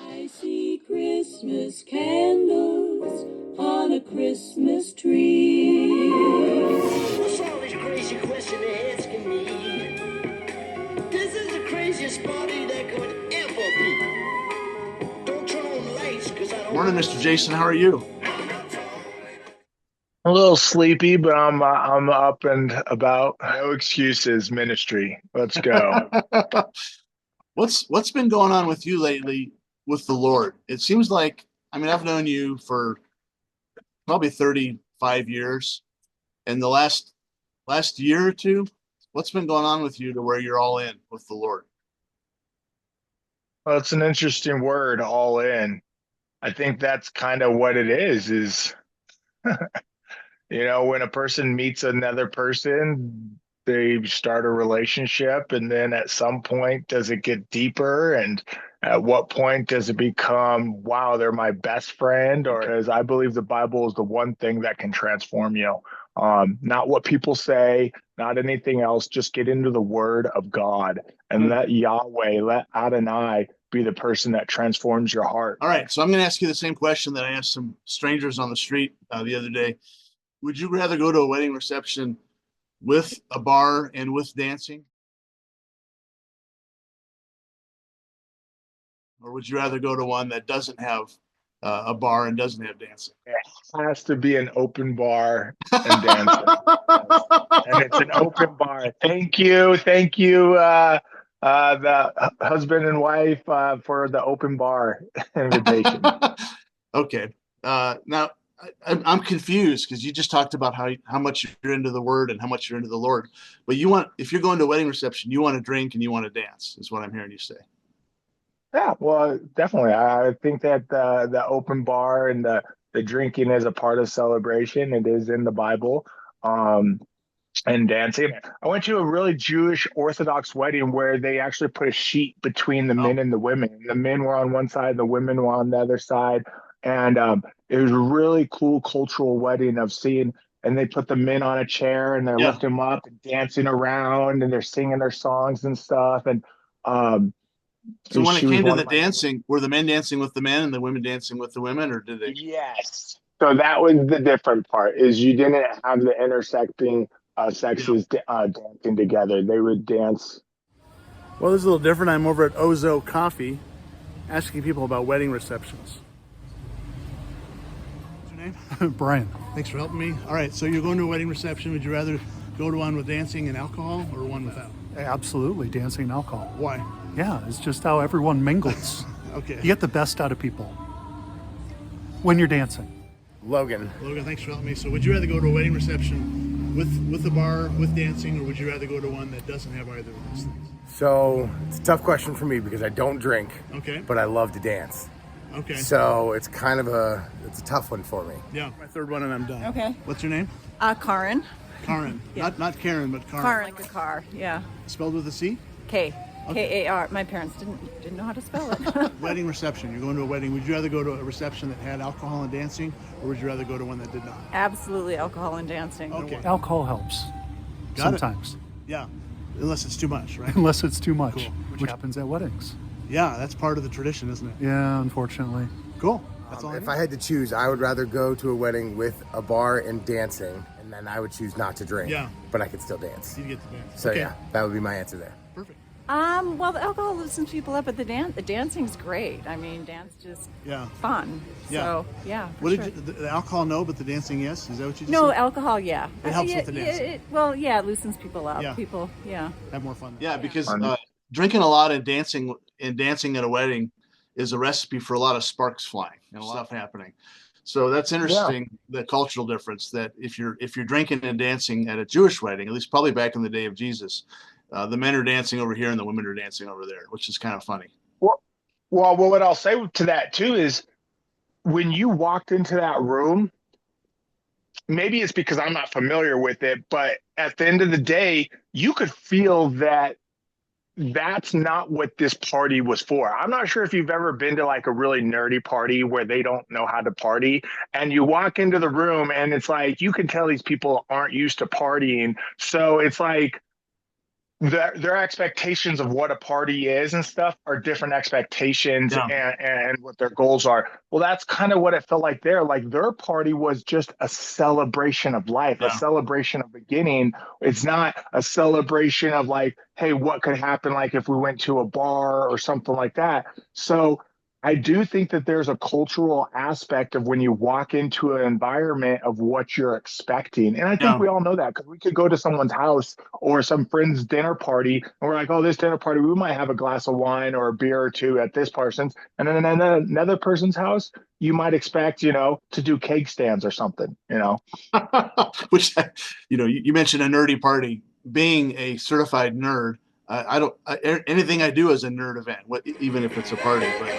I see Christmas candles on a Christmas tree. What's all this crazy question they're asking me? This is the craziest party there could ever be. Don't turn on the lights, because I don't. Morning, Mr. Jason. How are you? A little sleepy, but I'm up and about. No excuses, ministry. Let's go. What's been going on with you lately with the Lord? It seems like, I mean, I've known you for probably 35 years. And the last year or two, what's been going on with you to where you're all in with the Lord? Well, it's an interesting word, all in. I think that's kind of what it is, when a person meets another person, they start a relationship, and then at some point, does it get deeper? And at what point does it become, wow, they're my best friend? Or because I believe the Bible is the one thing that can transform you. Not what people say, not anything else. Just get into the word of God and let Yahweh, let Adonai be the person that transforms your heart. All right. So I'm going to ask you the same question that I asked some strangers on the street the other day. Would you rather go to a wedding reception with a bar and with dancing? Or would you rather go to one that doesn't have a bar and doesn't have dancing? It has to be an open bar and dancing. And it's an open bar. Thank you. The husband and wife for the open bar invitation. Okay. Now I'm confused because you just talked about how much you're into the word and how much you're into the Lord. But if you're going to a wedding reception, you want to drink and you want to dance, is what I'm hearing you say. Yeah, well, definitely. I think that the open bar and the drinking is a part of celebration. It is in the Bible. And dancing. I went to a really Jewish Orthodox wedding where they actually put a sheet between the men and the women. The men were on one side, the women were on the other side. And it was a really cool cultural wedding of seeing, and they put the men on a chair and they're lifting them up and dancing around and they're singing their songs and stuff. And so when it came to the dancing, were the men dancing with the men and the women dancing with the women, or did they? Yes. So that was the different part, is you didn't have the intersecting sexes dancing together. They would dance. Well, this is a little different. I'm over at Ozo Coffee asking people about wedding receptions. What's your name? Brian. Thanks for helping me. All right, so you're going to a wedding reception. Would you rather go to one with dancing and alcohol or one without? Absolutely, dancing and alcohol. Why? Yeah, it's just how everyone mingles. Okay. You get the best out of people when you're dancing. Logan, thanks for helping me. So would you rather go to a wedding reception with a bar, with dancing, or would you rather go to one that doesn't have either of those things? So it's a tough question for me because I don't drink, but I love to dance. Okay. So it's kind of it's a tough one for me. Yeah. My third one and I'm done. Okay. What's your name? Karen. Karen. Yeah. Not Karen, but Karen. Karen, like a car. Yeah. Spelled with a C? K. Okay. K-A-R. My parents didn't know how to spell it. Wedding reception. You're going to a wedding. Would you rather go to a reception that had alcohol and dancing, or would you rather go to one that did not? Absolutely, alcohol and dancing. Okay. Alcohol helps. Sometimes. Yeah. Unless it's too much, right? Unless it's too much, Cool. which happens at weddings. Yeah, that's part of the tradition, isn't it? Yeah, unfortunately. Cool. That's all. If I had to choose, I would rather go to a wedding with a bar and dancing, and then I would choose not to drink. Yeah. But I could still dance. You get to dance. So Okay. yeah, that would be my answer there. Perfect. Well, the alcohol loosens people up, but the dancing's great. I mean, dance just fun. Yeah. So yeah. What did you, the alcohol no, but the dancing yes? Is that what you just No, said? alcohol, yeah. It helps with the dancing. It loosens people up. Yeah. People, yeah. Have more fun. Yeah, because drinking a lot and dancing at a wedding is a recipe for a lot of sparks flying and a lot of stuff happening. So that's interesting, the cultural difference, that if you're drinking and dancing at a Jewish wedding, at least probably back in the day of Jesus, the men are dancing over here and the women are dancing over there, which is kind of funny. Well, what I'll say to that too is when you walked into that room, maybe it's because I'm not familiar with it, but at the end of the day, you could feel that that's not what this party was for. I'm not sure if you've ever been to like a really nerdy party where they don't know how to party, and you walk into the room and it's like you can tell these people aren't used to partying. So it's like, their expectations of what a party is and stuff are different expectations and what their goals are. Well, that's kind of what it felt like there. Like their party was just a celebration of life, a celebration of beginning. It's not a celebration of like, hey, what could happen like if we went to a bar or something like that. So I do think that there's a cultural aspect of when you walk into an environment of what you're expecting. And I think we all know that because we could go to someone's house or some friend's dinner party and we're like, oh, this dinner party, we might have a glass of wine or a beer or two at this person's. And then another person's house, you might expect, to do cake stands or something, Which, you mentioned a nerdy party. Being a certified nerd, anything I do is a nerd event, even if it's a party. But